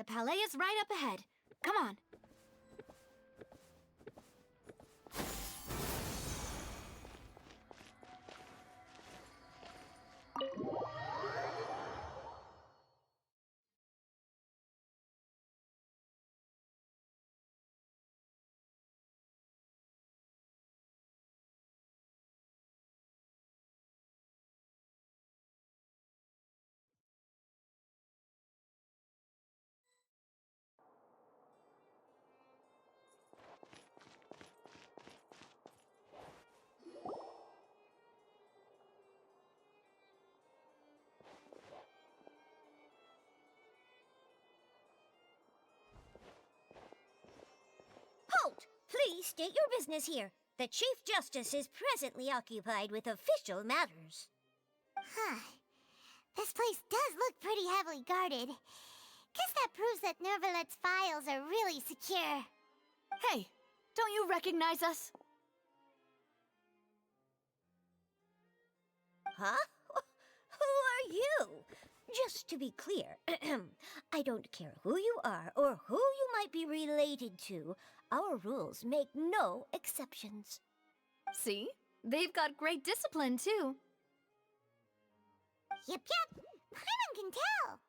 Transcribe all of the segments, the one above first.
The palais is right up ahead. Come on. Halt! Please state your business here. The Chief Justice is presently occupied with official matters. Huh. This place does look pretty heavily guarded. Guess that proves that Nervalet's files are really secure. Hey, don't you recognize us? Huh? Who are you? Just to be clear, I don't care who you are or who you might be related to. Our rules make no exceptions. See? They've got great discipline, too. Yep. Paimon can tell.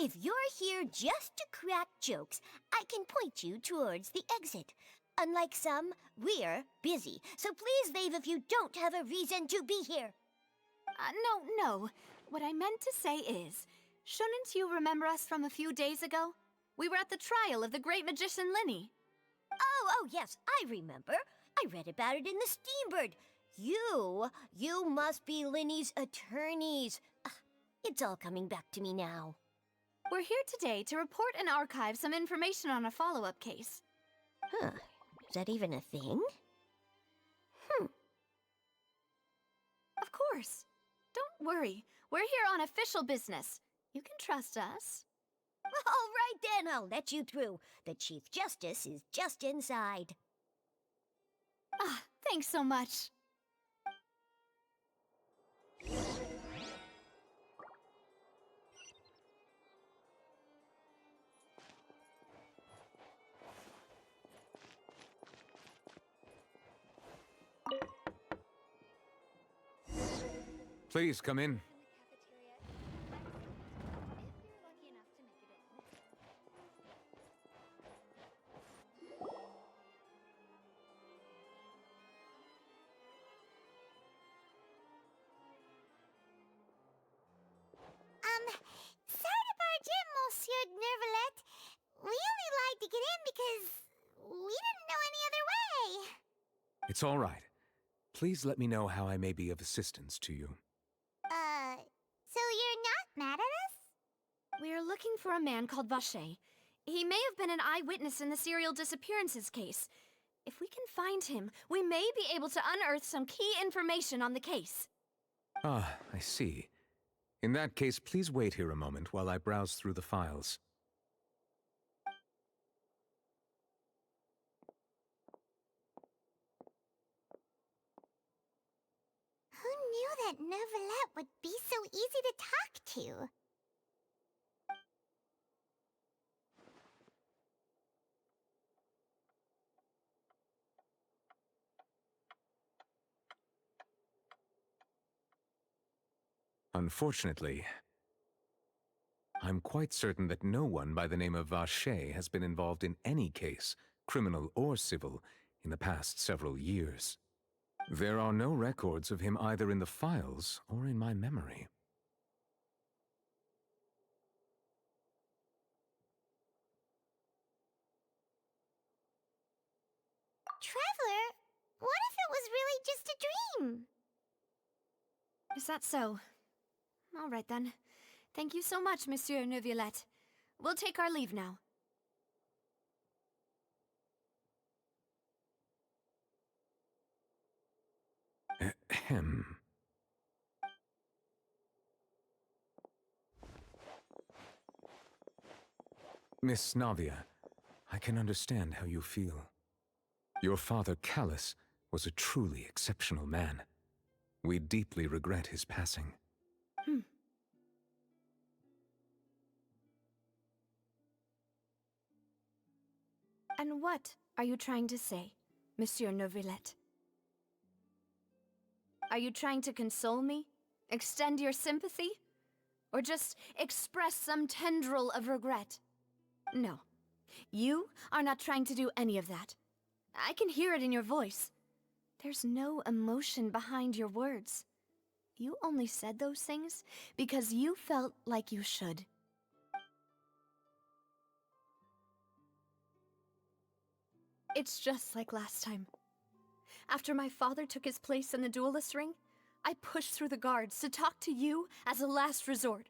If you're here just to crack jokes, I can point you towards the exit. Unlike some, we're busy, so please leave if you don't have a reason to be here. No. What I meant to say is, shouldn't you remember us from a few days ago? We were at the trial of the great magician Linny. Oh, yes, I remember. I read about it in the Steambird. You must be Linny's attorneys. It's all coming back to me now. We're here today to report and archive some information on a follow-up case. Huh, is that even a thing? Of course. Don't worry, we're here on official business. You can trust us. All right then, I'll let you through. The Chief Justice is just inside. Thanks so much. Please come in. Sorry to barge in, Monsieur Nervalet. We only lied to get in because we didn't know any other way. It's all right. Please let me know how I may be of assistance to you. So you're not mad at us? We're looking for a man called Vacher. He may have been an eyewitness in the serial disappearances case. If we can find him, we may be able to unearth some key information on the case. Ah, I see. In that case, please wait here a moment while I browse through the files. Who knew that Nervalet would be so easy to talk to? Unfortunately, I'm quite certain that no one by the name of Vacher has been involved in any case, criminal or civil, in the past several years. There are no records of him either in the files or in my memory. Traveler, what if it was really just a dream? Is that so? All right then. Thank you so much, Monsieur Neuvillette. We'll take our leave now. Ahem. Miss Navia, I can understand how you feel. Your father, Callus, was a truly exceptional man. We deeply regret his passing. And what are you trying to say, Monsieur Neuvillette? Are you trying to console me? Extend your sympathy? Or just express some tendril of regret? No. You are not trying to do any of that. I can hear it in your voice. There's no emotion behind your words. You only said those things because you felt like you should. It's just like last time. After my father took his place in the duelist ring, I pushed through the guards to talk to you as a last resort.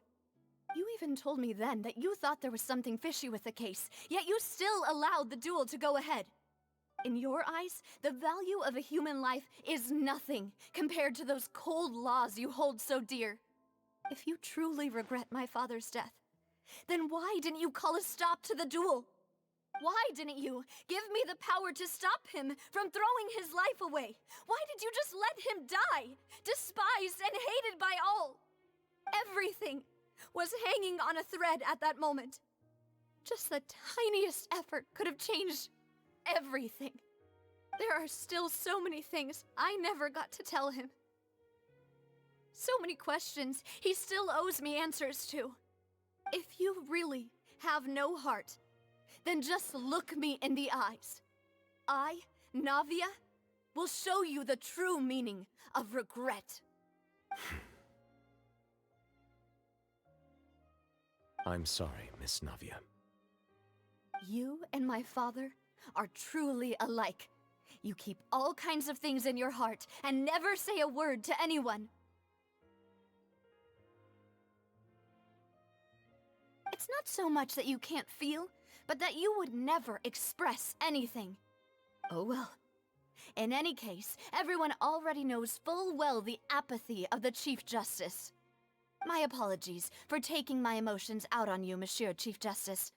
You even told me then that you thought there was something fishy with the case, yet you still allowed the duel to go ahead. In your eyes, the value of a human life is nothing compared to those cold laws you hold so dear. If you truly regret my father's death, then why didn't you call a stop to the duel? Why didn't you give me the power to stop him from throwing his life away? Why did you just let him die, despised and hated by all? Everything was hanging on a thread at that moment. Just the tiniest effort could have changed everything. There are still so many things I never got to tell him. So many questions he still owes me answers to. If you really have no heart, then just look me in the eyes. I, Navia, will show you the true meaning of regret. I'm sorry, Miss Navia. You and my father are truly alike. You keep all kinds of things in your heart and never say a word to anyone. It's not so much that you can't feel, but that you would never express anything. Oh well. In any case, everyone already knows full well the apathy of the Chief Justice. My apologies for taking my emotions out on you, Monsieur Chief Justice.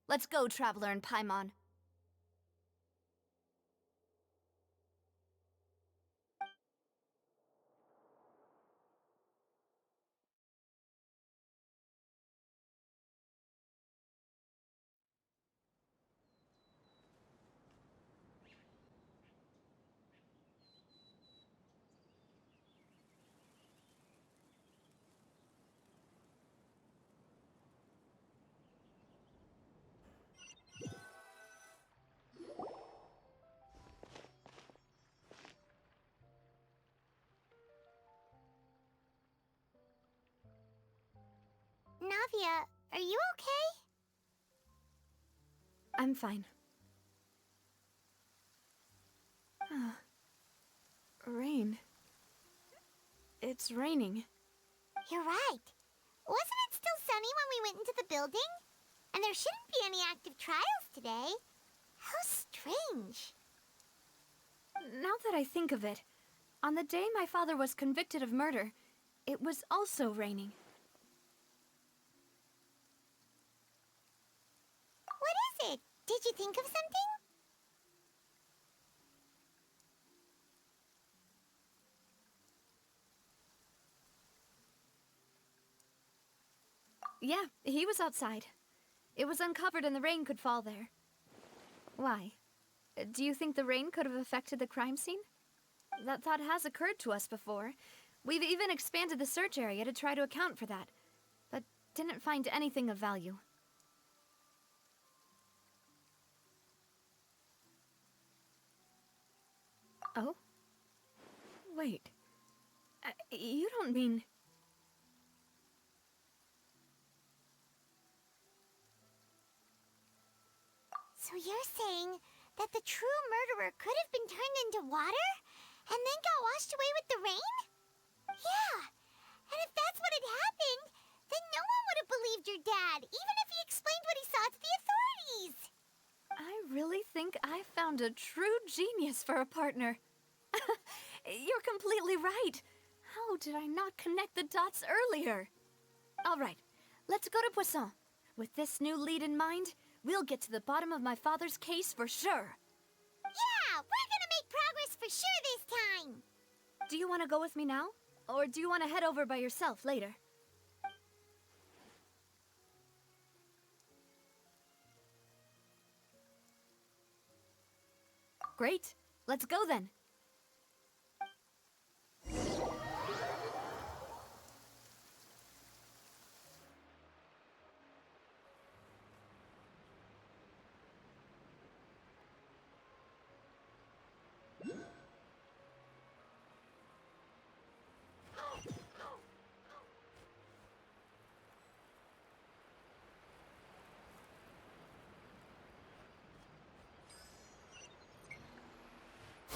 Let's go, Traveler and Paimon. Navia, are you okay? I'm fine. Rain. It's raining. You're right. Wasn't it still sunny when we went into the building? And there shouldn't be any active trials today. How strange. Now that I think of it, on the day my father was convicted of murder, it was also raining. What is it? Did you think of something? Yeah, he was outside. It was uncovered and the rain could fall there. Why? Do you think the rain could have affected the crime scene? That thought has occurred to us before. We've even expanded the search area to try to account for that, but didn't find anything of value. Oh? Wait. You don't mean... So you're saying that the true murderer could have been turned into water and then got washed away with the rain? Yeah, and if that's what had happened, then no one would have believed your dad, even if he explained what he saw to the authorities. I really think I found a true genius for a partner. You're completely right. How did I not connect the dots earlier? All right, let's go to Poisson. With this new lead in mind, we'll get to the bottom of my father's case for sure. Yeah, we're gonna make progress for sure this time. Do you want to go with me now? Or do you want to head over by yourself later? Great. Let's go then.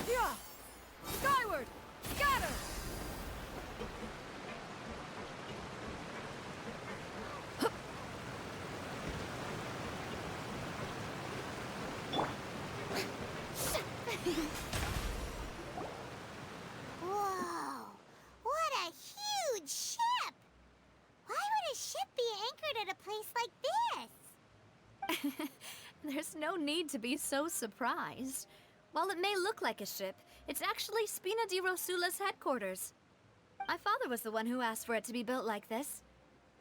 Yeah! Skyward! Scatter! Whoa! What a huge ship! Why would a ship be anchored at a place like this? There's no need to be so surprised. While it may look like a ship, it's actually Spina di Rosula's headquarters. My father was the one who asked for it to be built like this.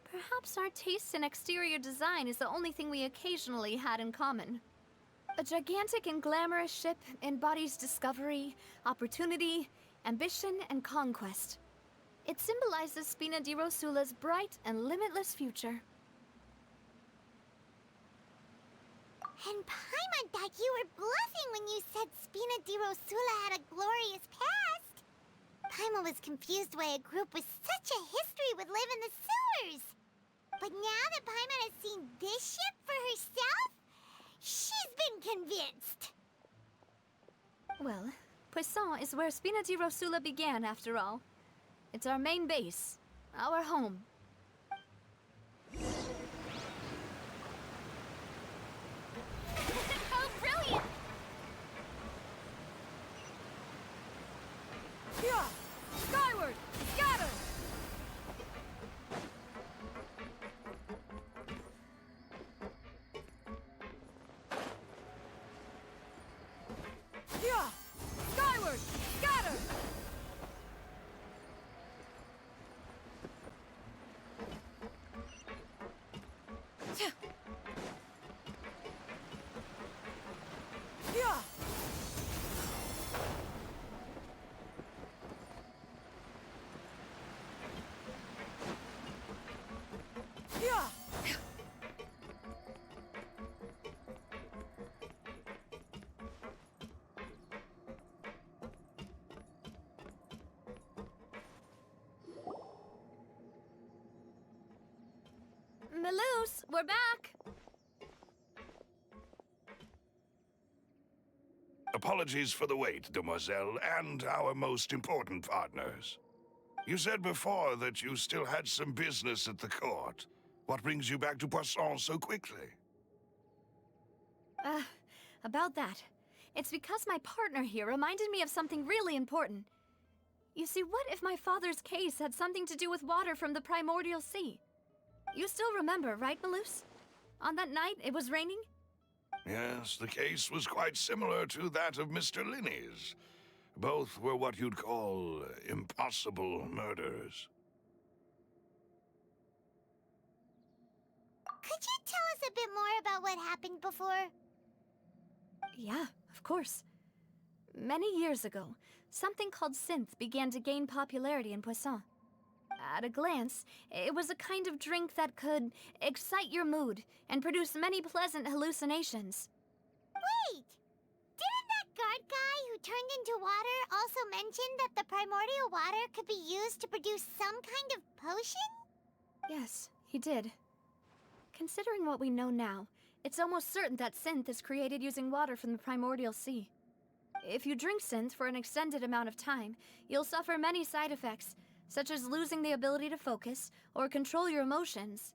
Perhaps our taste in exterior design is the only thing we occasionally had in common. A gigantic and glamorous ship embodies discovery, opportunity, ambition, and conquest. It symbolizes Spina di Rosula's bright and limitless future. And Paimon thought you were bluffing when you said Spina di Rosula had a glorious past. Paimon was confused why a group with such a history would live in the sewers. But now that Paimon has seen this ship for herself, she's been convinced. Well, Poisson is where Spina di Rosula began, after all. It's our main base, our home. Oh, brilliant! Yeah! Skyward! Scatter! Yeah! Skyward! Scatter! Yeah! Yeah! Maloose, we're back! Apologies for the wait, demoiselle, and our most important partners. You said before that you still had some business at the court. What brings you back to Poisson so quickly? About that. It's because my partner here reminded me of something really important. You see, what if my father's case had something to do with water from the primordial sea? You still remember, right, Maloose? On that night, it was raining? Yes, the case was quite similar to that of Mr. Linney's. Both were what you'd call impossible murders. Could you tell us a bit more about what happened before? Yeah, of course. Many years ago, something called synth began to gain popularity in Poisson. At a glance, it was a kind of drink that could excite your mood and produce many pleasant hallucinations. Wait! Didn't that guard guy who turned into water also mention that the primordial water could be used to produce some kind of potion? Yes, he did. Considering what we know now, it's almost certain that synth is created using water from the primordial sea. If you drink synth for an extended amount of time, you'll suffer many side effects, such as losing the ability to focus or control your emotions.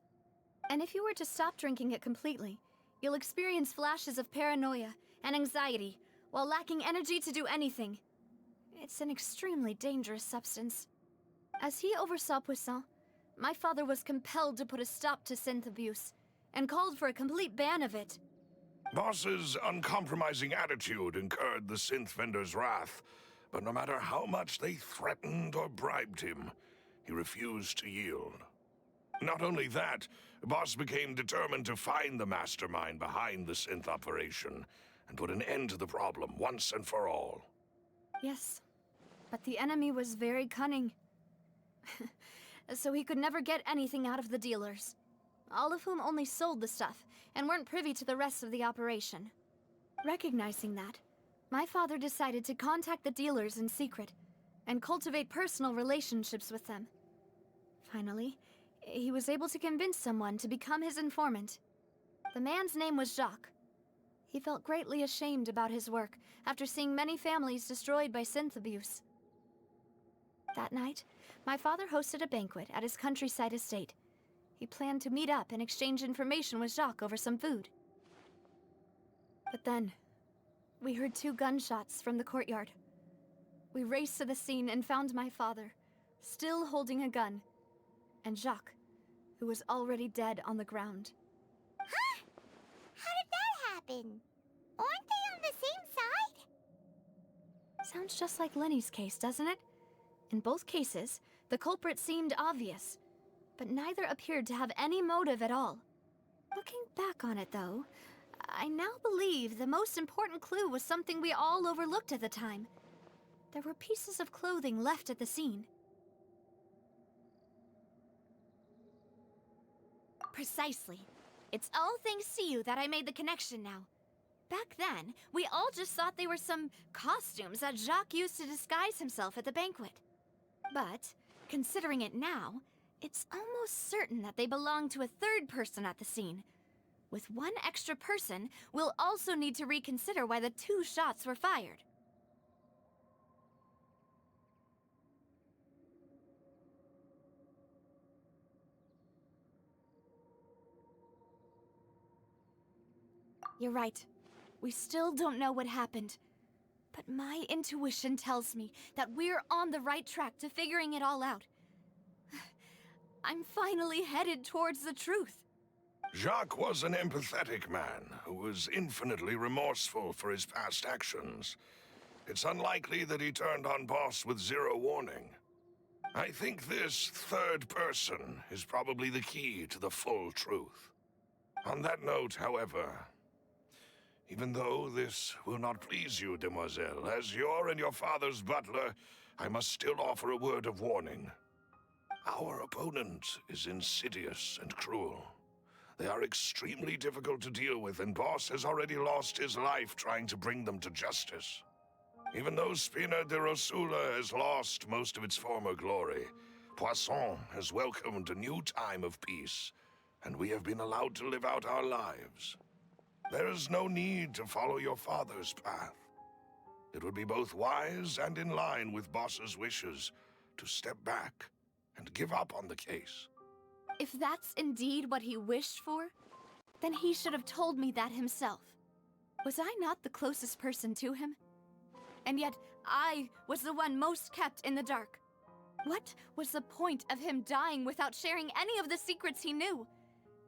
And if you were to stop drinking it completely, you'll experience flashes of paranoia and anxiety while lacking energy to do anything. It's an extremely dangerous substance. As he oversaw Poisson, my father was compelled to put a stop to synth abuse and called for a complete ban of it. Boss's uncompromising attitude incurred the synth vendor's wrath, but no matter how much they threatened or bribed him, he refused to yield. Not only that, Boss became determined to find the mastermind behind the synth operation, and put an end to the problem once and for all. Yes, but the enemy was very cunning. So he could never get anything out of the dealers, all of whom only sold the stuff and weren't privy to the rest of the operation. Recognizing that, my father decided to contact the dealers in secret and cultivate personal relationships with them. Finally, he was able to convince someone to become his informant. The man's name was Jacques. He felt greatly ashamed about his work after seeing many families destroyed by synth abuse. That night, my father hosted a banquet at his countryside estate. He planned to meet up and exchange information with Jacques over some food. But then, we heard 2 gunshots from the courtyard. We raced to the scene and found my father, still holding a gun, and Jacques, who was already dead on the ground. Huh? How did that happen? Aren't they on the same side? Sounds just like Lenny's case, doesn't it? In both cases, the culprit seemed obvious, but neither appeared to have any motive at all. Looking back on it, though, I now believe the most important clue was something we all overlooked at the time. There were pieces of clothing left at the scene. Precisely. It's all thanks to you that I made the connection now. Back then, we all just thought they were some costumes that Jacques used to disguise himself at the banquet. But, considering it now, it's almost certain that they belong to a third person at the scene. With one extra person, we'll also need to reconsider why the 2 shots were fired. You're right. We still don't know what happened. But my intuition tells me that we're on the right track to figuring it all out. I'm finally headed towards the truth. Jacques was an empathetic man who was infinitely remorseful for his past actions. It's unlikely that he turned on Boss with 0 warning. I think this third person is probably the key to the full truth. On that note, however, even though this will not please you, demoiselle, as your and your father's butler, I must still offer a word of warning. Our opponent is insidious and cruel. They are extremely difficult to deal with, and Boss has already lost his life trying to bring them to justice. Even though Spina de Rosula has lost most of its former glory, Poisson has welcomed a new time of peace, and we have been allowed to live out our lives. There is no need to follow your father's path. It would be both wise and in line with Boss's wishes to step back and give up on the case. If that's indeed what he wished for, then he should have told me that himself. Was I not the closest person to him? And yet, I was the one most kept in the dark. What was the point of him dying without sharing any of the secrets he knew?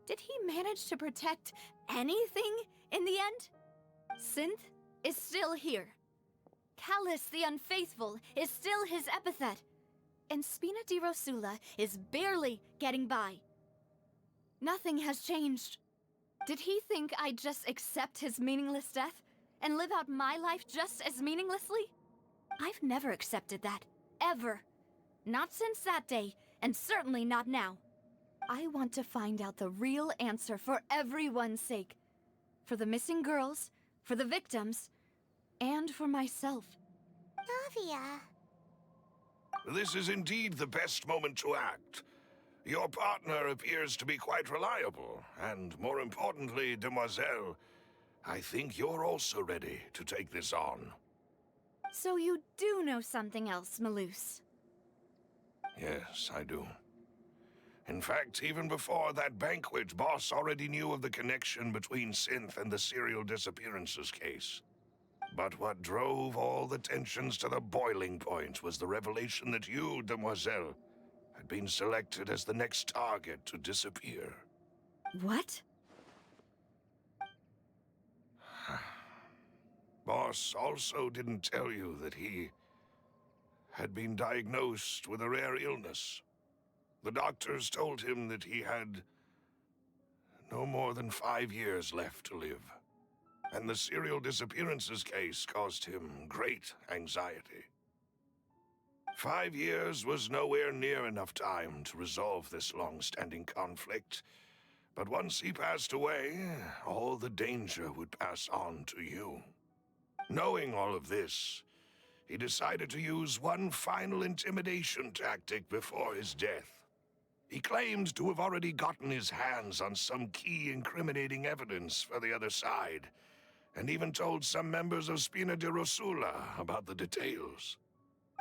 Did he manage to protect anything in the end? Synth is still here. Callus the Unfaithful is still his epithet. And Spina di Rosula is barely getting by. Nothing has changed. Did he think I'd just accept his meaningless death and live out my life just as meaninglessly? I've never accepted that. Ever. Not since that day, and certainly not now. I want to find out the real answer for everyone's sake. For the missing girls, for the victims, and for myself. Navia. This is indeed the best moment to act. Your partner appears to be quite reliable, and more importantly, demoiselle, I think you're also ready to take this on. So you do know something else, Malus? Yes, I do. In fact, even before that banquet, Boss already knew of the connection between Synth and the serial disappearances case. But what drove all the tensions to the boiling point was the revelation that you, demoiselle, had been selected as the next target to disappear. What? Boss also didn't tell you that he had been diagnosed with a rare illness. The doctors told him that he had no more than 5 years left to live. and the serial disappearances case caused him great anxiety. 5 years was nowhere near enough time to resolve this long-standing conflict, but once he passed away, all the danger would pass on to you. Knowing all of this, he decided to use one final intimidation tactic before his death. He claimed to have already gotten his hands on some key incriminating evidence for the other side, and even told some members of Spina di Rosula about the details.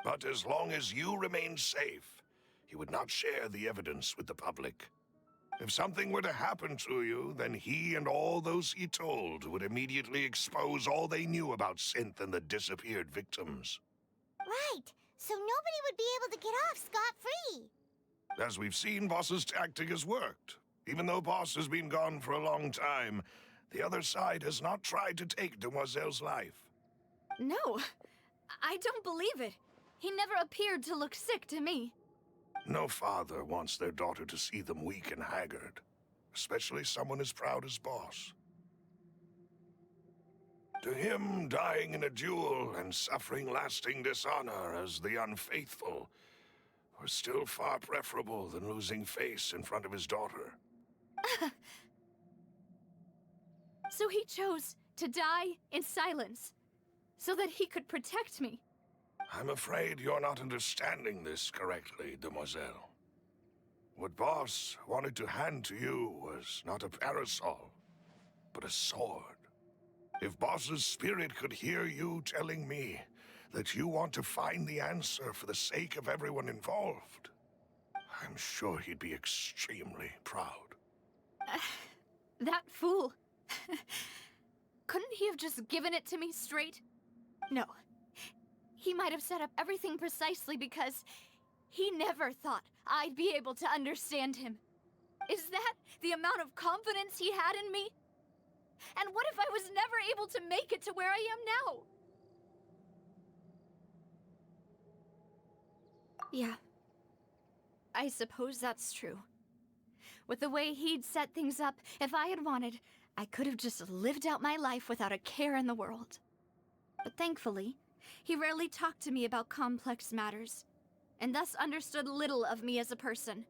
But as long as you remained safe, he would not share the evidence with the public. If something were to happen to you, then he and all those he told would immediately expose all they knew about Synth and the disappeared victims. Right, so nobody would be able to get off scot-free. As we've seen, Boss's tactic has worked. Even though Boss has been gone for a long time, the other side has not tried to take Demoiselle's life. No, I don't believe it. He never appeared to look sick to me. No father wants their daughter to see them weak and haggard, especially someone as proud as Boss. To him, dying in a duel and suffering lasting dishonor as the unfaithful were still far preferable than losing face in front of his daughter. So he chose to die in silence, so that he could protect me. I'm afraid you're not understanding this correctly, Demoiselle. What Boss wanted to hand to you was not a parasol, but a sword. If Boss's spirit could hear you telling me that you want to find the answer for the sake of everyone involved, I'm sure he'd be extremely proud. That fool. Couldn't he have just given it to me straight? No. He might have set up everything precisely because he never thought I'd be able to understand him. Is that the amount of confidence he had in me? And what if I was never able to make it to where I am now? Yeah. I suppose that's true. With the way he'd set things up, if I had wanted, I could have just lived out my life without a care in the world. But thankfully, he rarely talked to me about complex matters, and thus understood little of me as a person.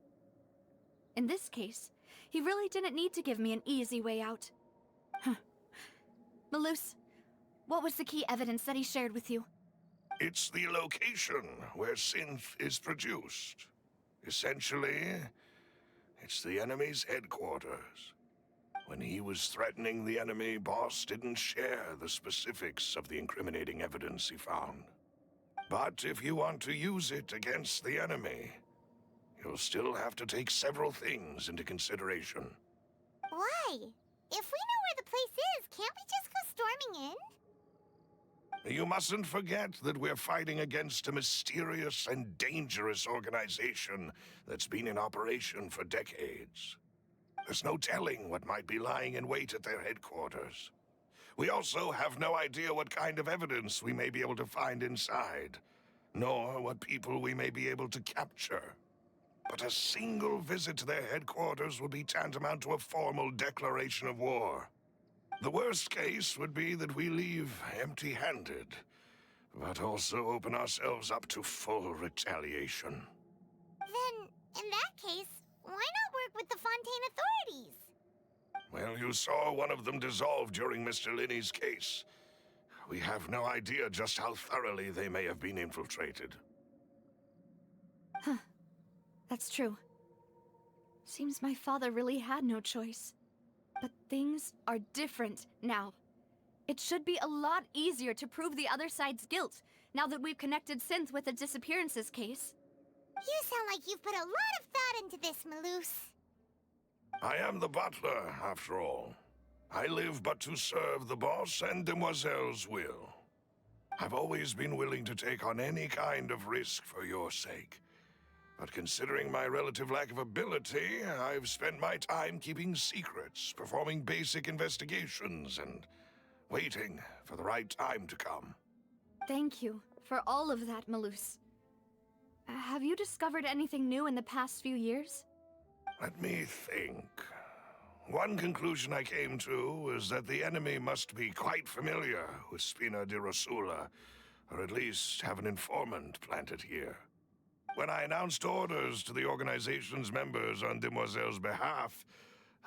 In this case, he really didn't need to give me an easy way out. Malus, what was the key evidence that he shared with you? It's the location where Synth is produced. Essentially, it's the enemy's headquarters. When he was threatening the enemy, Boss didn't share the specifics of the incriminating evidence he found. But if you want to use it against the enemy, you'll still have to take several things into consideration. Why? If we know where the place is, can't we just go storming in? You mustn't forget that we're fighting against a mysterious and dangerous organization that's been in operation for decades. There's no telling what might be lying in wait at their headquarters. We also have no idea what kind of evidence we may be able to find inside, nor what people we may be able to capture. But a single visit to their headquarters would be tantamount to a formal declaration of war. The worst case would be that we leave empty-handed, but also open ourselves up to full retaliation. Then, in that case, why not work with the Fontaine authorities? Well, you saw one of them dissolve during Mr. Linney's case. We have no idea just how thoroughly they may have been infiltrated. Huh. That's true. Seems my father really had no choice. But things are different now. It should be a lot easier to prove the other side's guilt, now that we've connected Synth with the disappearances case. You sound like you've put a lot of thought into this, Malus. I am the butler, after all. I live but to serve the boss and Demoiselle's will. I've always been willing to take on any kind of risk for your sake. But considering my relative lack of ability, I've spent my time keeping secrets, performing basic investigations, and waiting for the right time to come. Thank you for all of that, Malus. Have you discovered anything new in the past few years? Let me think. One conclusion I came to was that the enemy must be quite familiar with Spina di Rosula, or at least have an informant planted here. When I announced orders to the organization's members on Demoiselle's behalf,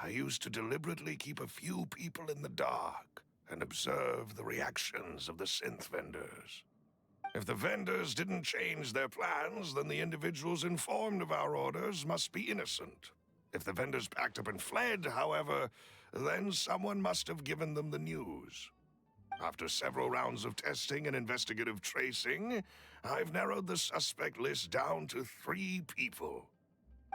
I used to deliberately keep a few people in the dark and observe the reactions of the synth vendors. If the vendors didn't change their plans, then the individuals informed of our orders must be innocent. If the vendors packed up and fled, however, then someone must have given them the news. After several rounds of testing and investigative tracing, I've narrowed the suspect list down to 3 people.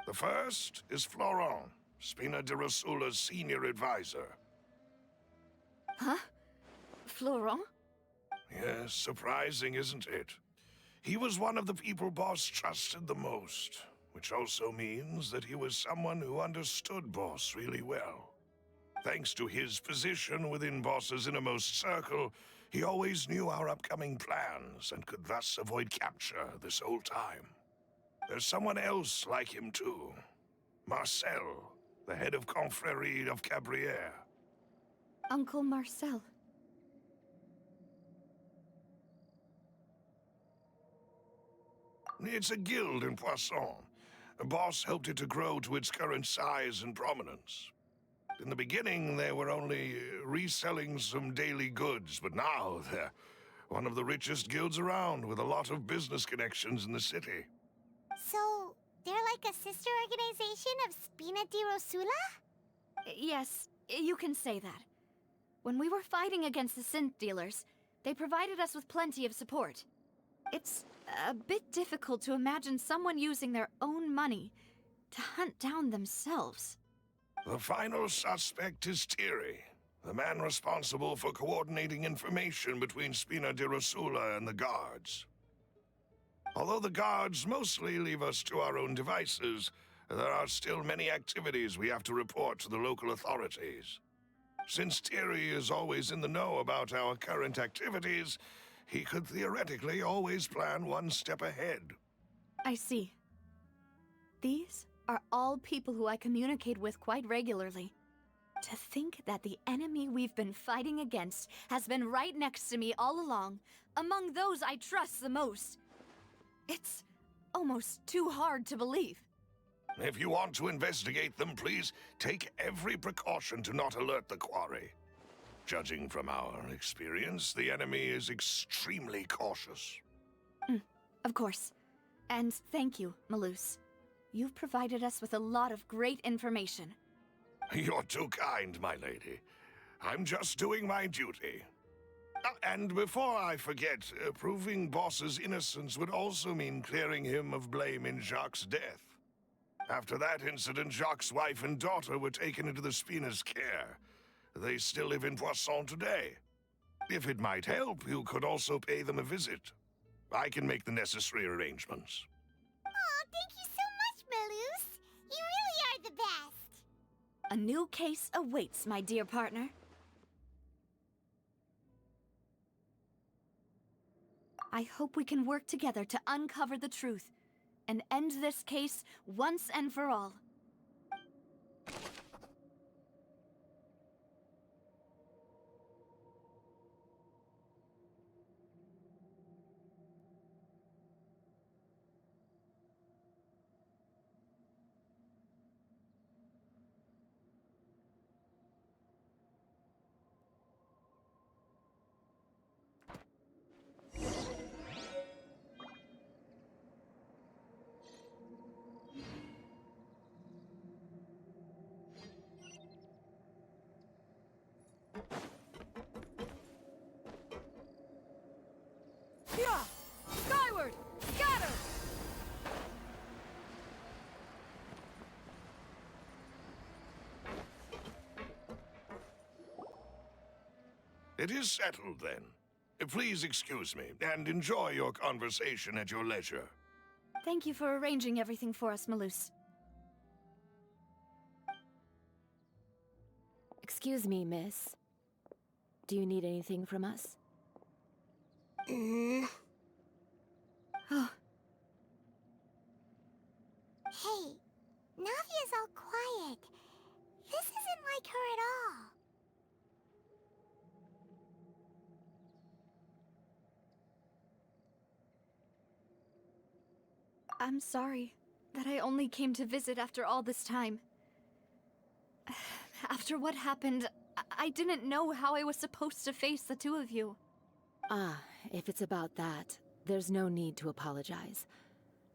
The first is Florent, Spina di Rosula's senior advisor. Huh? Florent? Yes, surprising, isn't it? He was one of the people Boss trusted the most, which also means that he was someone who understood Boss really well. Thanks to his position within Boss's innermost circle, he always knew our upcoming plans and could thus avoid capture this whole time. There's someone else like him too. Marcel, the head of Confrérie of Cabrières. Uncle Marcel. It's a guild in Poisson. Boss helped it to grow to its current size and prominence. In the beginning, they were only reselling some daily goods, but now they're one of the richest guilds around with a lot of business connections in the city. So, they're like a sister organization of Spina di Rosula? Yes, you can say that. When we were fighting against the synth dealers, they provided us with plenty of support. It's a bit difficult to imagine someone using their own money to hunt down themselves. The final suspect is Thierry, the man responsible for coordinating information between Spina di Rosula and the guards. Although the guards mostly leave us to our own devices, there are still many activities we have to report to the local authorities. Since Thierry is always in the know about our current activities, he could theoretically always plan one step ahead. I see. These are all people who I communicate with quite regularly. To think that the enemy we've been fighting against has been right next to me all along, among those I trust the most. It's almost too hard to believe. If you want to investigate them, please take every precaution to not alert the quarry. Judging from our experience, the enemy is extremely cautious. Of course. And thank you, Malus. You've provided us with a lot of great information. You're too kind, my lady. I'm just doing my duty. And before I forget, proving Boss's innocence would also mean clearing him of blame in Jacques' death. After that incident, Jacques' wife and daughter were taken into the Spina's care. They still live in Poisson today. If it might help, you could also pay them a visit. I can make the necessary arrangements. Oh, thank you so much, Malus. You really are the best. A new case awaits, my dear partner. I hope we can work together to uncover the truth and end this case once and for all. Yeah! Skyward! Scatter! It is settled, then. Please excuse me, and enjoy your conversation at your leisure. Thank you for arranging everything for us, Malus. Excuse me, miss. Do you need anything from us? Oh, Hey, Navia's all quiet. This isn't I'm sorry that I only came to visit after all this time. After what happened, I didn't know how I was supposed to face the two of you. Ah, if it's about that, there's no need to apologize.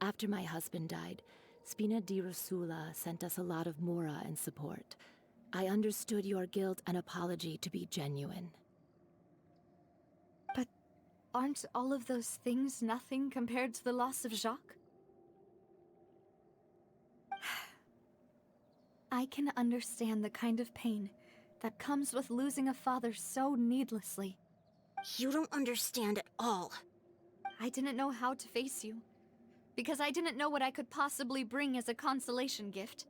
After my husband died, Spina di Rosula sent us a lot of mora and support. I understood your guilt and apology to be genuine. But aren't all of those things nothing compared to the loss of Jacques? I can understand the kind of pain that comes with losing a father so needlessly. You don't understand at all. I didn't know how to face you, because I didn't know what I could possibly bring as a consolation gift.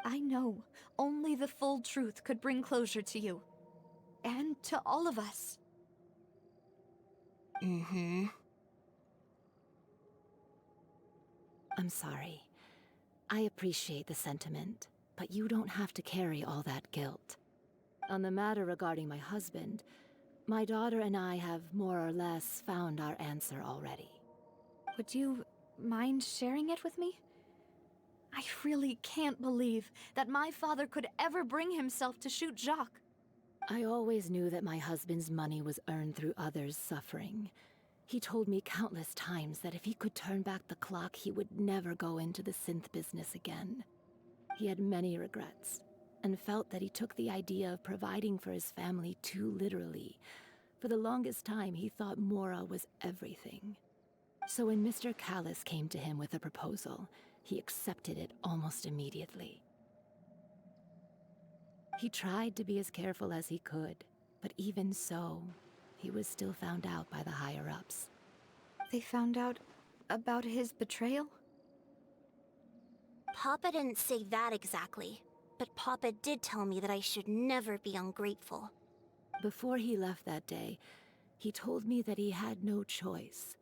I know only the full truth could bring closure to you. And to all of us. Mm-hmm. I'm sorry. I appreciate the sentiment, but you don't have to carry all that guilt. On the matter regarding my husband, my daughter and I have more or less found our answer already. Would you mind sharing it with me? I really can't believe that my father could ever bring himself to shoot Jacques. I always knew that my husband's money was earned through others' suffering. He told me countless times that if he could turn back the clock, he would never go into the synth business again. He had many regrets, and felt that he took the idea of providing for his family too literally. For the longest time, he thought Mora was everything. So when Mr. Callis came to him with a proposal, he accepted it almost immediately. He tried to be as careful as he could, but even so, he was still found out by the higher-ups. They found out about his betrayal? Papa didn't say that exactly, but Papa did tell me that I should never be ungrateful. Before he left that day, he told me that he had no choice.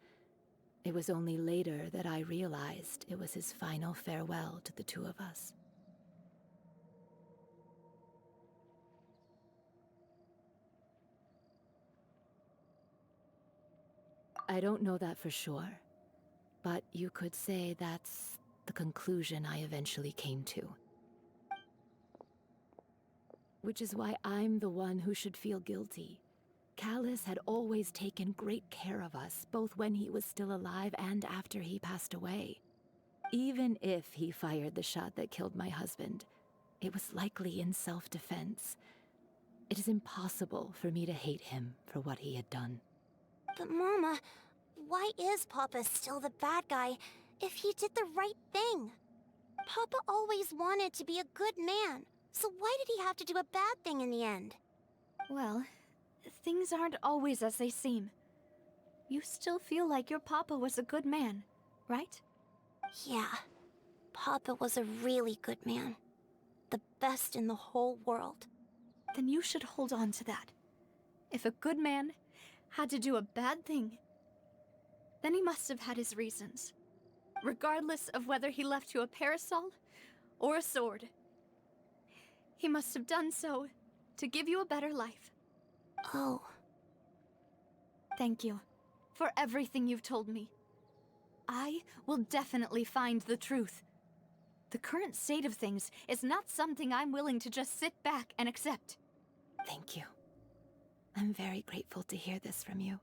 It was only later that I realized it was his final farewell to the two of us. I don't know that for sure, but you could say that's the conclusion I eventually came to. Which is why I'm the one who should feel guilty. Callis had always taken great care of us, both when he was still alive and after he passed away. Even if he fired the shot that killed my husband, it was likely in self-defense. It is impossible for me to hate him for what he had done. But Mama, why is Papa still the bad guy if he did the right thing? Papa always wanted to be a good man, so why did he have to do a bad thing in the end? Well, things aren't always as they seem. You still feel like your papa was a good man, right? Yeah, Papa was a really good man. The best in the whole world. Then you should hold on to that. If a good man had to do a bad thing, then he must have had his reasons. Regardless of whether he left you a parasol or a sword. He must have done so to give you a better life. Oh. Thank you for everything you've told me. I will definitely find the truth. The current state of things is not something I'm willing to just sit back and accept. Thank you. I'm very grateful to hear this from you.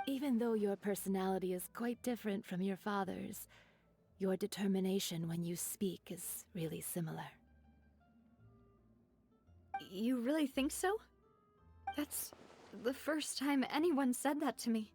Even though your personality is quite different from your father's, your determination when you speak is really similar. You really think so? That's the first time anyone said that to me.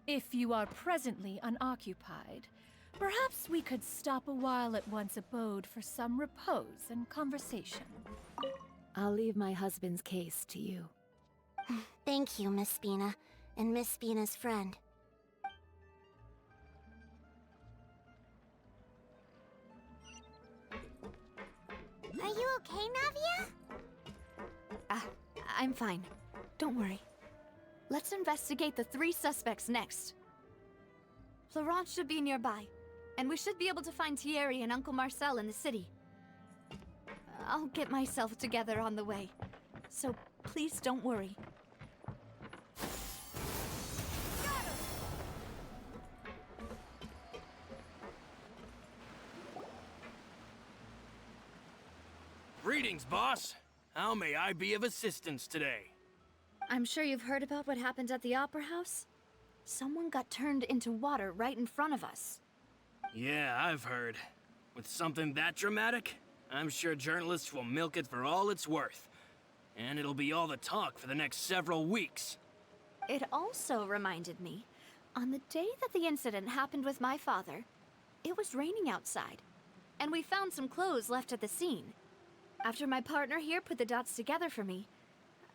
If you are presently unoccupied, perhaps we could stop a while at one's abode for some repose and conversation. I'll leave my husband's case to you. Thank you, Miss Spina, and Miss Spina's friend. Are you okay, Navia? I'm fine. Don't worry. Let's investigate the 3 suspects next. Florence should be nearby, and we should be able to find Thierry and Uncle Marcel in the city. I'll get myself together on the way, so please don't worry. Greetings, boss. How may I be of assistance today? I'm sure you've heard about what happened at the Opera House. Someone got turned into water right in front of us. Yeah, I've heard. With something that dramatic, I'm sure journalists will milk it for all it's worth. And it'll be all the talk for the next several weeks. It also reminded me, on the day that the incident happened with my father, it was raining outside, and we found some clothes left at the scene. After my partner here put the dots together for me,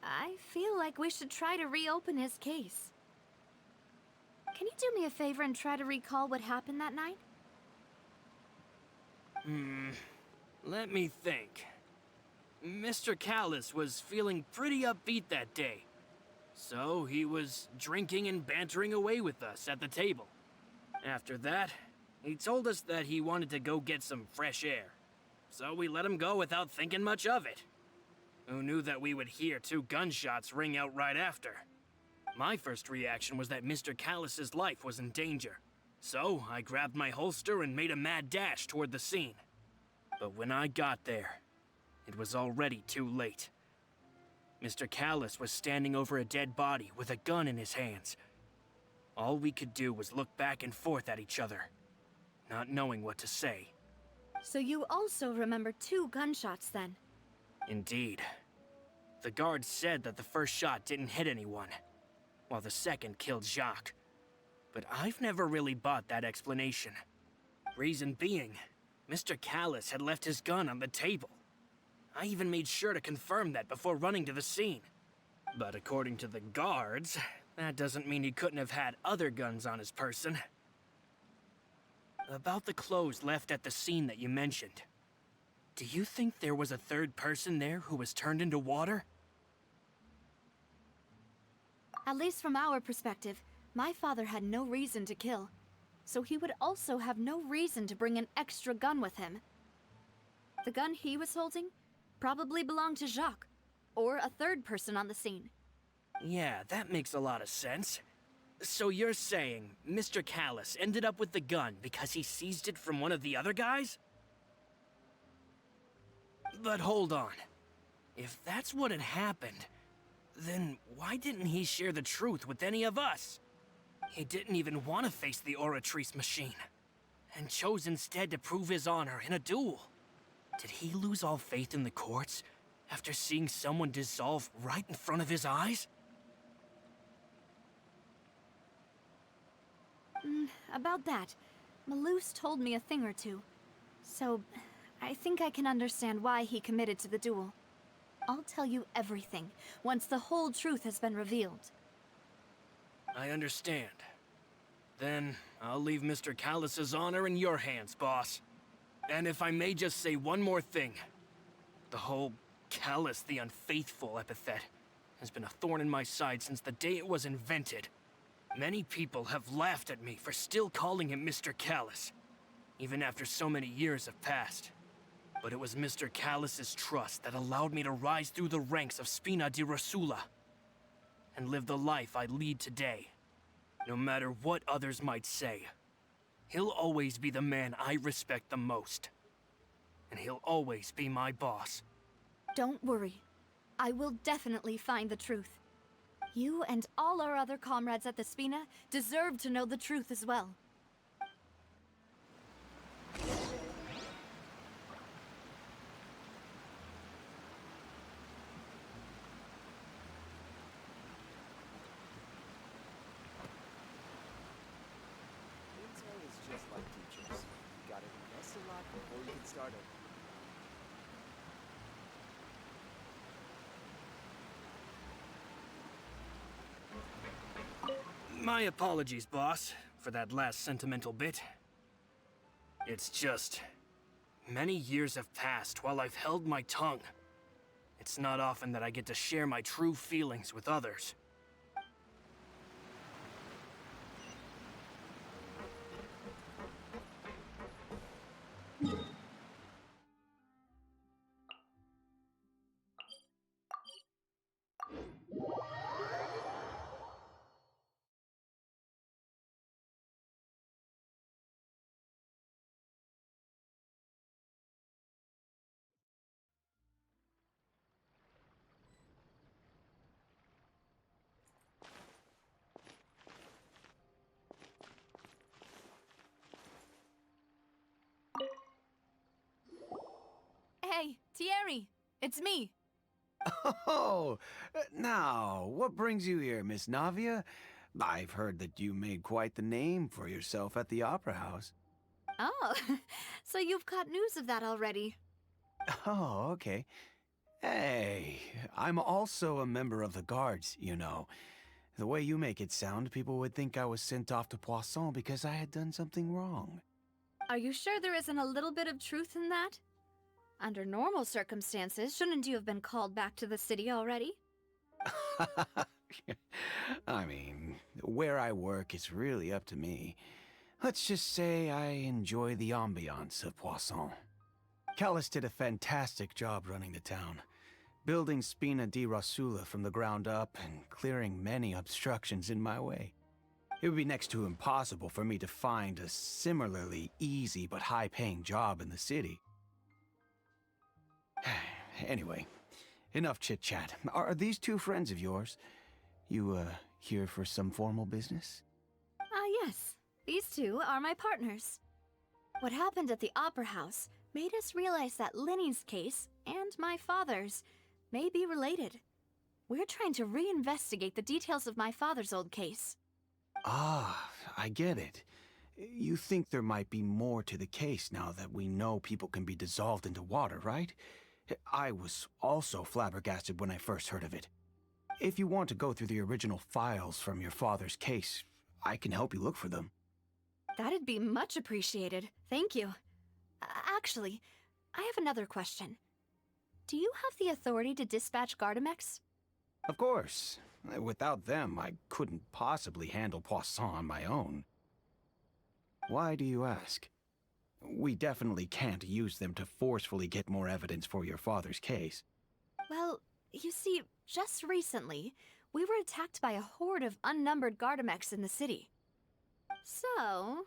I feel like we should try to reopen his case. Can you do me a favor and try to recall what happened that night? Let me think. Mr. Callis was feeling pretty upbeat that day. So he was drinking and bantering away with us at the table. After that, he told us that he wanted to go get some fresh air. So we let him go without thinking much of it. Who knew that we would hear 2 gunshots ring out right after? My first reaction was that Mr. Callis's life was in danger. So I grabbed my holster and made a mad dash toward the scene. But when I got there, it was already too late. Mr. Callis was standing over a dead body with a gun in his hands. All we could do was look back and forth at each other, not knowing what to say. So you also remember 2 gunshots then? Indeed. The guard said that the first shot didn't hit anyone, while the second killed Jacques. But I've never really bought that explanation. Reason being, Mr. Callis had left his gun on the table. I even made sure to confirm that before running to the scene. But according to the guards, that doesn't mean he couldn't have had other guns on his person. About the clothes left at the scene that you mentioned. Do you think there was a third person there who was turned into water? At least from our perspective, my father had no reason to kill. So he would also have no reason to bring an extra gun with him. The gun he was holding probably belonged to Jacques, or a third person on the scene. Yeah, that makes a lot of sense. So you're saying Mr. Callis ended up with the gun because he seized it from one of the other guys? But hold on. If that's what had happened, then why didn't he share the truth with any of us? He didn't even want to face the Oratrice machine, and chose instead to prove his honor in a duel. Did he lose all faith in the courts after seeing someone dissolve right in front of his eyes? About that, Malus told me a thing or two. So, I think I can understand why he committed to the duel. I'll tell you everything, once the whole truth has been revealed. I understand. Then, I'll leave Mr. Callis's honor in your hands, boss. And if I may just say one more thing. The whole Callis the Unfaithful epithet has been a thorn in my side since the day it was invented. Many people have laughed at me for still calling him Mr. Callis, even after so many years have passed. But it was Mr. Callis's trust that allowed me to rise through the ranks of Spina di Rosula and live the life I lead today. No matter what others might say, he'll always be the man I respect the most. And he'll always be my boss. Don't worry. I will definitely find the truth. You and all our other comrades at the Spina deserve to know the truth as well. Intel is just like teachers. You gotta invest a lot before you get started. My apologies, boss, for that last sentimental bit. It's just... many years have passed while I've held my tongue. It's not often that I get to share my true feelings with others. Thierry, it's me. Oh, now, what brings you here, Miss Navia? I've heard that you made quite the name for yourself at the Opera House. Oh, so you've got news of that already. Oh, okay. Hey, I'm also a member of the Guards, you know. The way you make it sound, people would think I was sent off to Poisson because I had done something wrong. Are you sure there isn't a little bit of truth in that? Under normal circumstances, shouldn't you have been called back to the city already? I mean, where I work is really up to me. Let's just say I enjoy the ambiance of Poisson. Callus did a fantastic job running the town, building Spina di Rosula from the ground up and clearing many obstructions in my way. It would be next to impossible for me to find a similarly easy but high-paying job in the city. Anyway, enough chit-chat. Are these two friends of yours? You, here for some formal business? Yes. These two are my partners. What happened at the Opera House made us realize that Linny's case and my father's may be related. We're trying to reinvestigate the details of my father's old case. Ah, I get it. You think there might be more to the case now that we know people can be dissolved into water, right? I was also flabbergasted when I first heard of it. If you want to go through the original files from your father's case, I can help you look for them. That'd be much appreciated. Thank you. Actually, I have another question. Do you have the authority to dispatch Gardamex? Of course. Without them, I couldn't possibly handle Poisson on my own. Why do you ask? We definitely can't use them to forcefully get more evidence for your father's case. Well, you see, just recently, we were attacked by a horde of unnumbered Gardamex in the city. So,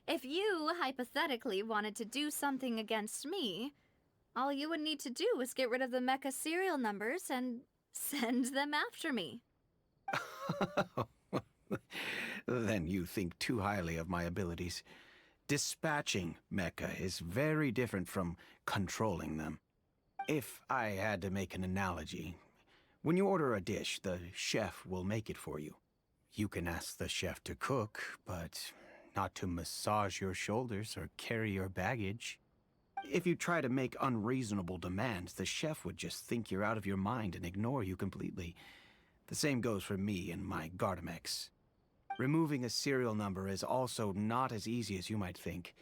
if you hypothetically wanted to do something against me, all you would need to do is get rid of the mecha serial numbers and send them after me. Then you think too highly of my abilities. Dispatching mecha is very different from controlling them. If I had to make an analogy, when you order a dish, the chef will make it for you. You can ask the chef to cook, but not to massage your shoulders or carry your baggage. If you try to make unreasonable demands, the chef would just think you're out of your mind and ignore you completely. The same goes for me and my Gardamex. Removing a serial number is also not as easy as you might think.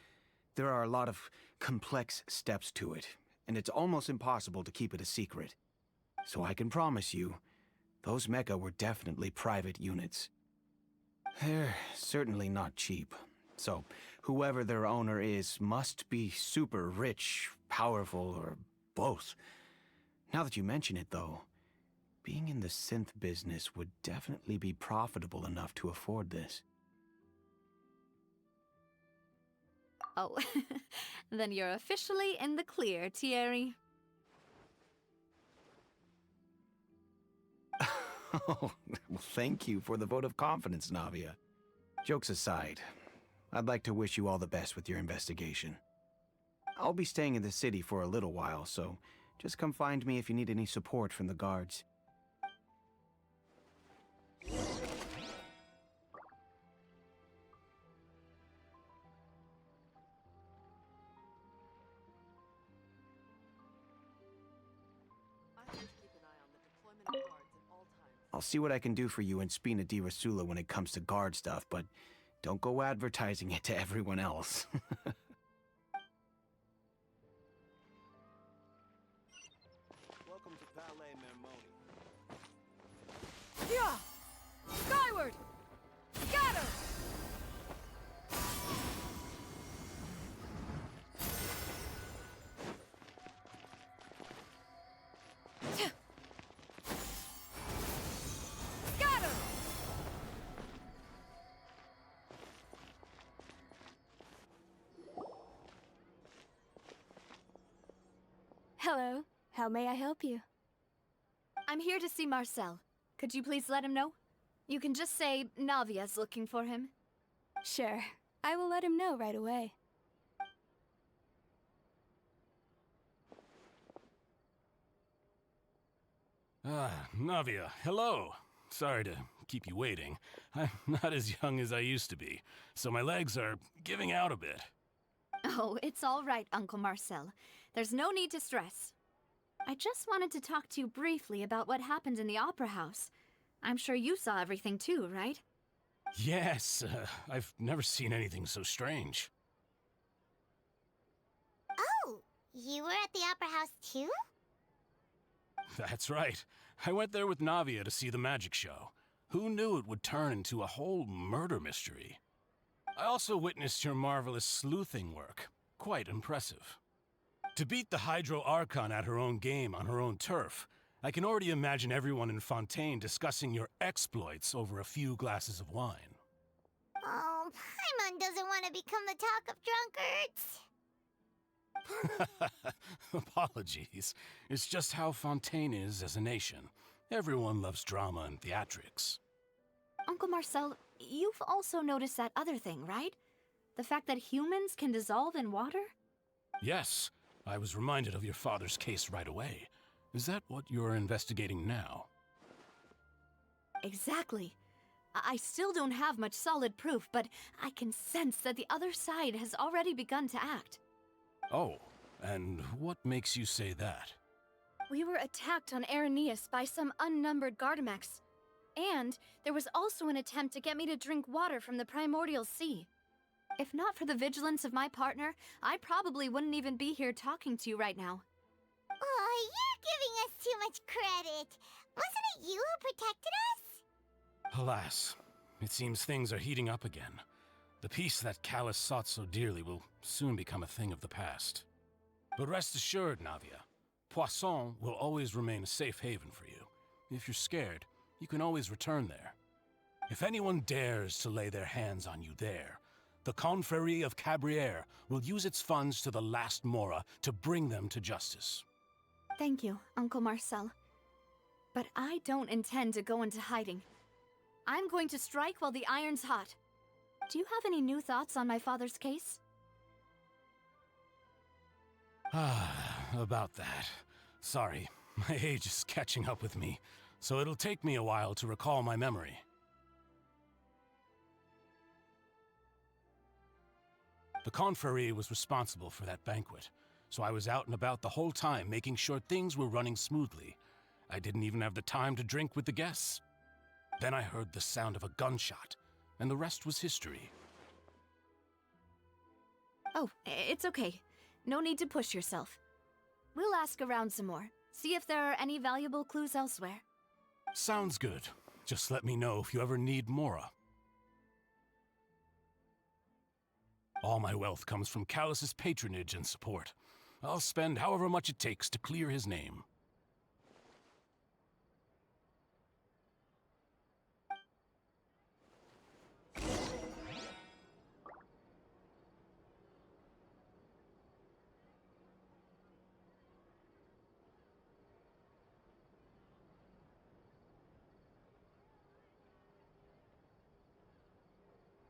There are a lot of complex steps to it, and it's almost impossible to keep it a secret. So I can promise you, those mecha were definitely private units. They're certainly not cheap. So, whoever their owner is must be super rich, powerful, or both. Now that you mention it, though, being in the synth business would definitely be profitable enough to afford this. Oh, then you're officially in the clear, Thierry. Oh, well, thank you for the vote of confidence, Navia. Jokes aside, I'd like to wish you all the best with your investigation. I'll be staying in the city for a little while, so just come find me if you need any support from the guards. I'll see what I can do for you in Spina di Rosula when it comes to guard stuff, but don't go advertising it to everyone else. Welcome to Palais Mermoni. Yeah! Skyward! Scatter! Scatter! Hello. How may I help you? I'm here to see Marcel. Could you please let him know? You can just say Navia's looking for him. Sure. I will let him know right away. Navia, hello. Sorry to keep you waiting. I'm not as young as I used to be, so my legs are giving out a bit. Oh, it's all right, Uncle Marcel. There's no need to stress. I just wanted to talk to you briefly about what happened in the Opera House. I'm sure you saw everything too, right? Yes, I've never seen anything so strange. Oh, you were at the Opera House too? That's right. I went there with Navia to see the magic show. Who knew it would turn into a whole murder mystery? I also witnessed your marvelous sleuthing work. Quite impressive. To beat the Hydro Archon at her own game on her own turf, I can already imagine everyone in Fontaine discussing your exploits over a few glasses of wine. Oh, Paimon doesn't want to become the talk of drunkards. Apologies. It's just how Fontaine is as a nation. Everyone loves drama and theatrics. Uncle Marcel, you've also noticed that other thing, right? The fact that humans can dissolve in water? Yes, I was reminded of your father's case right away. Is that what you're investigating now? Exactly. I still don't have much solid proof, but I can sense that the other side has already begun to act. Oh, and what makes you say that? We were attacked on Araneus by some unnumbered Gardamex. And there was also an attempt to get me to drink water from the primordial sea. If not for the vigilance of my partner, I probably wouldn't even be here talking to you right now. Oh, you're giving us too much credit. Wasn't it you who protected us? Alas, it seems things are heating up again. The peace that Callus sought so dearly will soon become a thing of the past. But rest assured, Navia, Poisson will always remain a safe haven for you. If you're scared, you can always return there. If anyone dares to lay their hands on you there, the Confrérie of Cabrières will use its funds to the last Mora to bring them to justice. Thank you, Uncle Marcel. But I don't intend to go into hiding. I'm going to strike while the iron's hot. Do you have any new thoughts on my father's case? About that. Sorry, my age is catching up with me, so it'll take me a while to recall my memory. The Confrérie was responsible for that banquet, so I was out and about the whole time making sure things were running smoothly. I didn't even have the time to drink with the guests. Then I heard the sound of a gunshot, and the rest was history. Oh, it's okay. No need to push yourself. We'll ask around some more, see if there are any valuable clues elsewhere. Sounds good. Just let me know if you ever need Mora. All my wealth comes from Callus's patronage and support. I'll spend however much it takes to clear his name.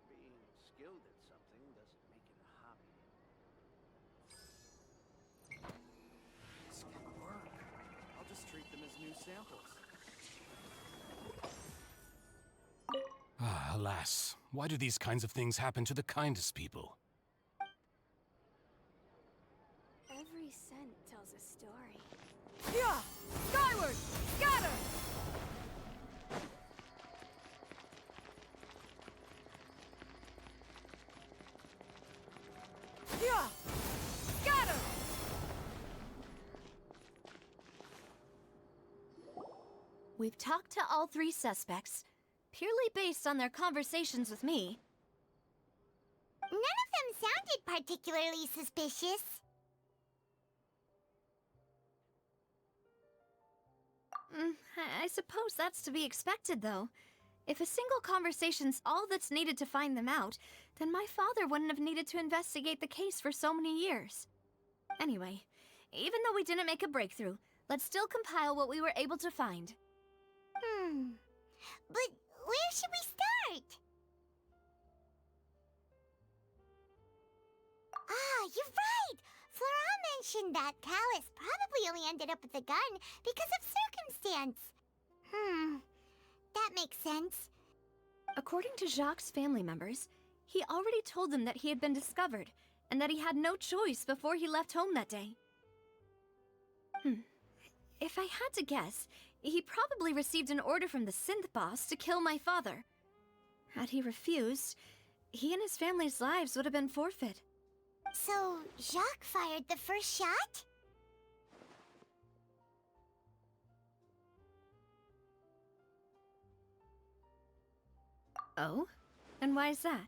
Being skilled at something doesn't make it a hobby. This can work. I'll just treat them as new samples. Alas, why do these kinds of things happen to the kindest people? Every scent tells a story. Yeah! Skyward! Scatter! Yeah! Scatter! We've talked to all three suspects, purely based on their conversations with me. None of them sounded particularly suspicious. I suppose that's to be expected, though. If a single conversation's all that's needed to find them out, then my father wouldn't have needed to investigate the case for so many years. Anyway, even though we didn't make a breakthrough, let's still compile what we were able to find. But where should we start? Ah, you're right! Flora mentioned that Callus probably only ended up with the gun because of circumstance. That makes sense. According to Jacques' family members, he already told them that he had been discovered, and that he had no choice before he left home that day. If I had to guess, he probably received an order from the synth boss to kill my father. Had he refused, he and his family's lives would have been forfeit. So, Jacques fired the first shot? Oh? And why is that?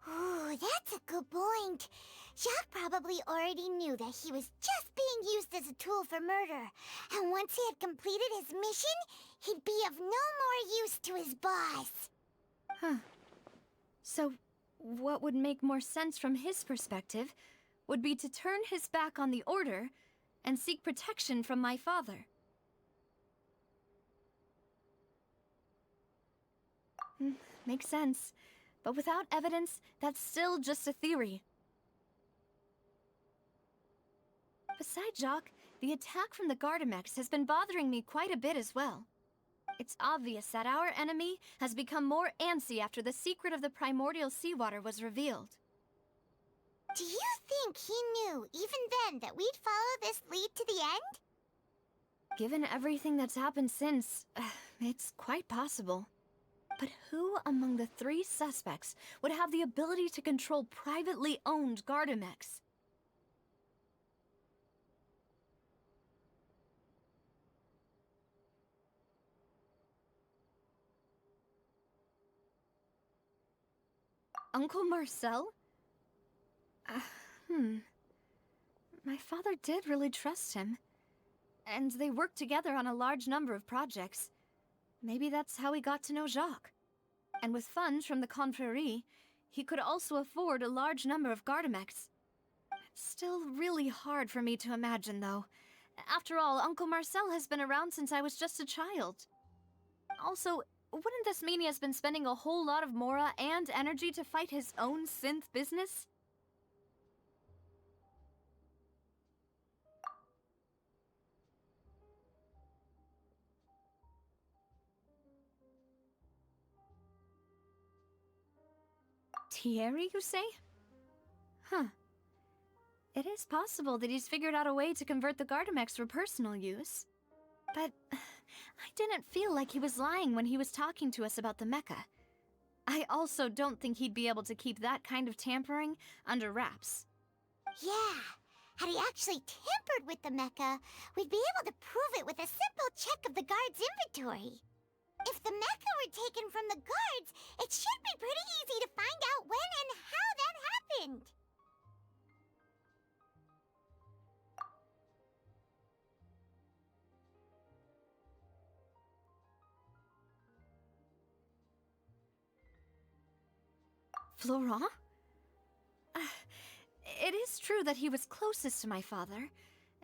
Ooh, that's a good point. Jacques probably already knew that he was just being used as a tool for murder. And once he had completed his mission, he'd be of no more use to his boss. Huh. So, what would make more sense from his perspective would be to turn his back on the Order and seek protection from my father. Makes sense. But without evidence, that's still just a theory. Besides Jacques, the attack from the Gardamex has been bothering me quite a bit as well. It's obvious that our enemy has become more antsy after the secret of the primordial seawater was revealed. Do you think he knew, even then, that we'd follow this lead to the end? Given everything that's happened since, it's quite possible. But who among the three suspects would have the ability to control privately owned Gardamex? Uncle Marcel? My father did really trust him. And they worked together on a large number of projects. Maybe that's how he got to know Jacques. And with funds from the Confrérie, he could also afford a large number of Gardamex. It's still really hard for me to imagine, though. After all, Uncle Marcel has been around since I was just a child. Also, wouldn't this mean he has been spending a whole lot of mora and energy to fight his own synth business? Thierry, you say? Huh. It is possible that he's figured out a way to convert the Gardamex for personal use. But I didn't feel like he was lying when he was talking to us about the mecha. I also don't think he'd be able to keep that kind of tampering under wraps. Yeah. Had he actually tampered with the mecha, we'd be able to prove it with a simple check of the guard's inventory. If the mecha were taken from the guards, it should be pretty easy to find out when and how that happened. Florent? It is true that he was closest to my father,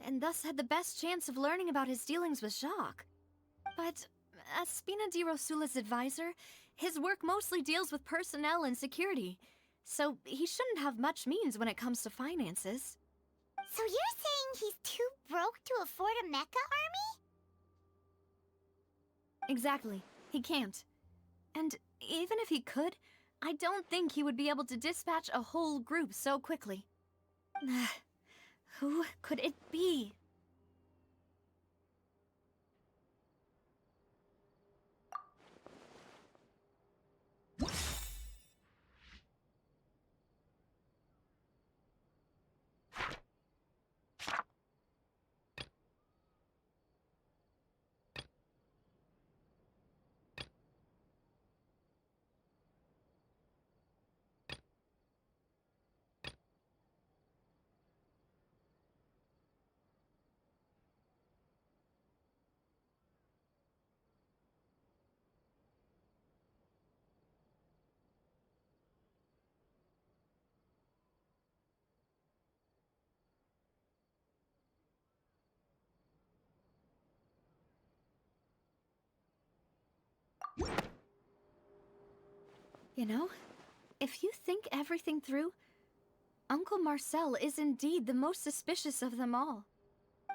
and thus had the best chance of learning about his dealings with Jacques. But as Spina di Rosula's advisor, his work mostly deals with personnel and security, so he shouldn't have much means when it comes to finances. So you're saying he's too broke to afford a mecha army? Exactly. He can't. And even if he could, I don't think he would be able to dispatch a whole group so quickly. Who could it be? You know, if you think everything through, Uncle Marcel is indeed the most suspicious of them all.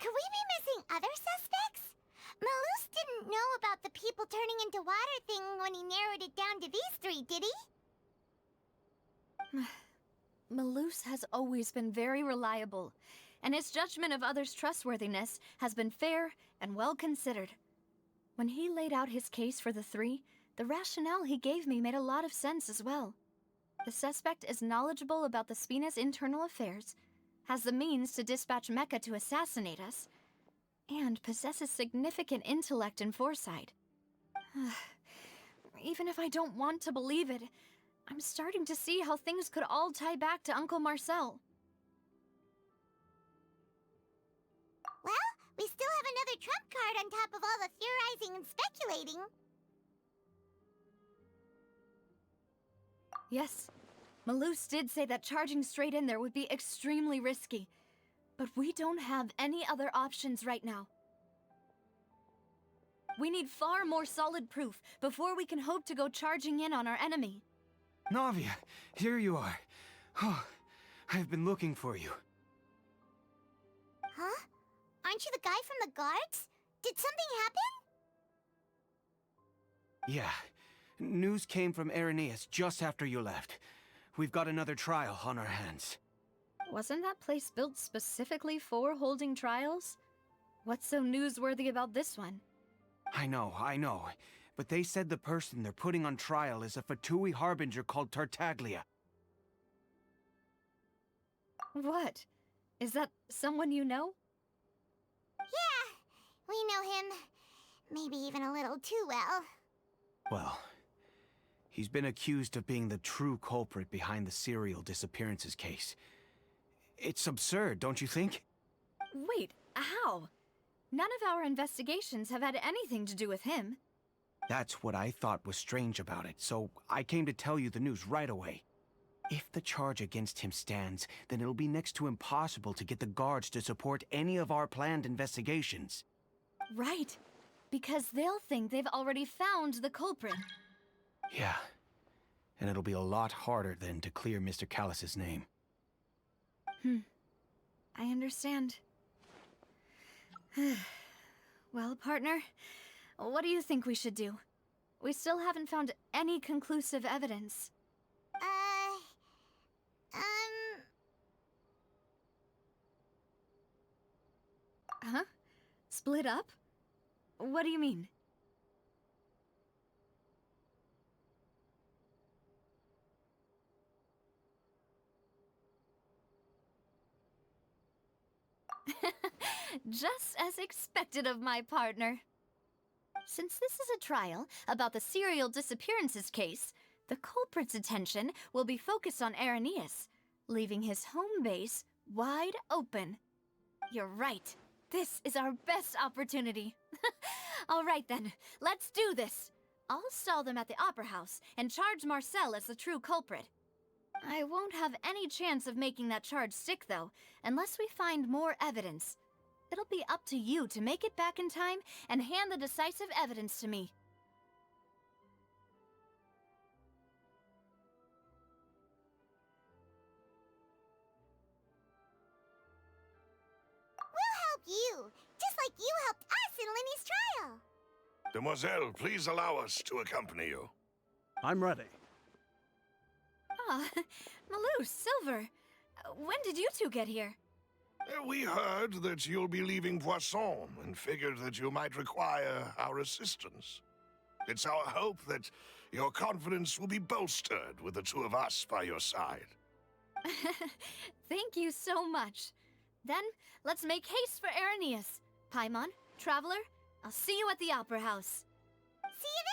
Could we be missing other suspects? Malus didn't know about the people turning into water thing when he narrowed it down to these three, did he? Malus has always been very reliable, and his judgment of others' trustworthiness has been fair and well considered. When he laid out his case for the three, the rationale he gave me made a lot of sense as well. The suspect is knowledgeable about the Spina's internal affairs, has the means to dispatch Mecha to assassinate us, and possesses significant intellect and foresight. Even if I don't want to believe it, I'm starting to see how things could all tie back to Uncle Marcel. Well, we still have another trump card on top of all the theorizing and speculating. Yes, Malus did say that charging straight in there would be extremely risky, but we don't have any other options right now. We need far more solid proof before we can hope to go charging in on our enemy. Navia, here you are. Oh, I've been looking for you. Huh? Aren't you the guy from the guards? Did something happen? Yeah. News came from Irenaeus just after you left. We've got another trial on our hands. Wasn't that place built specifically for holding trials? What's so newsworthy about this one? I know. But they said the person they're putting on trial is a Fatui harbinger called Tartaglia. What? Is that someone you know? Yeah, we know him. Maybe even a little too well. Well, he's been accused of being the true culprit behind the serial disappearances case. It's absurd, don't you think? Wait, how? None of our investigations have had anything to do with him. That's what I thought was strange about it, so I came to tell you the news right away. If the charge against him stands, then it'll be next to impossible to get the guards to support any of our planned investigations. Right, because they'll think they've already found the culprit. Yeah, and it'll be a lot harder then to clear Mr. Callus's name. I understand. Well, partner, what do you think we should do? We still haven't found any conclusive evidence. Huh? Split up? What do you mean? Just as expected of my partner. Since this is a trial about the serial disappearances case, the culprit's attention will be focused on Irenaeus, leaving his home base wide open. You're right. This is our best opportunity. All right then, let's do this. I'll stall them at the Opera House and charge Marcel as the true culprit. I won't have any chance of making that charge stick, though, unless we find more evidence. It'll be up to you to make it back in time and hand the decisive evidence to me. We'll help you, just like you helped us in Linny's trial. Demoiselle, please allow us to accompany you. I'm ready. Ah, Malus, Silver. When did you two get here? We heard that you'll be leaving Poisson and figured that you might require our assistance. It's our hope that your confidence will be bolstered with the two of us by your side. Thank you so much. Then, let's make haste for Irenaeus. Paimon, Traveler, I'll see you at the Opera House. See you